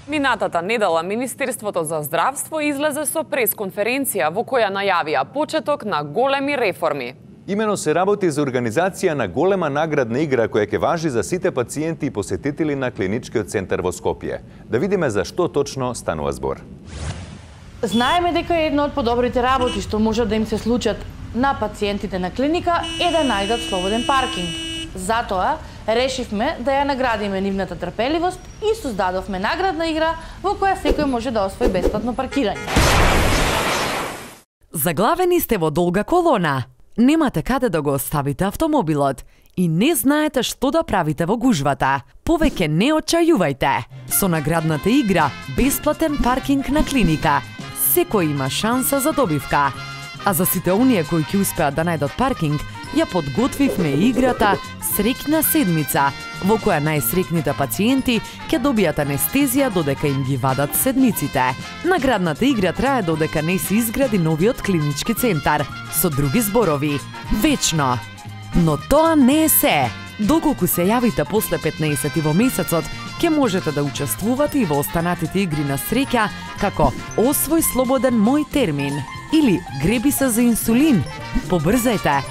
Минатата недела Министерството за здравство излезе со пресконференција во која најавија почеток на големи реформи. Имено се работи за организација на голема наградна игра која ќе важи за сите пациенти и посетители на клиничкиот центар во Скопје. Да видиме за што точно станува збор. Знаеме дека една од подобрите работи што може да им се случат на пациентите на клиника е да најдат слободен паркинг. Затоа решивме да ја наградиме нивната трпеливост и создадовме наградна игра во која секој може да освои бесплатно паркирање. Заглавени сте во долга колона. Немате каде да го оставите автомобилот и не знаете што да правите во гужвата. Повеќе не очајувајте. Со наградната игра бесплатен паркинг на клиника секој има шанса за добивка. А за сите оние кои ќе успеат да најдат паркинг, ја подготвивме играта Среќна седмица, во која најсреќните пациенти ќе добијат анестезија додека им ги вадат седмиците. Наградната игра трае додека не се изгради новиот клинички центар. Со други зборови, вечно. Но тоа не е се. Доколку се јавите после 15 во месецот, ќе можете да учествувате и во останатите игри на среќа, како Освој слободен мој термин или Греби се за инсулин. Побрзајте,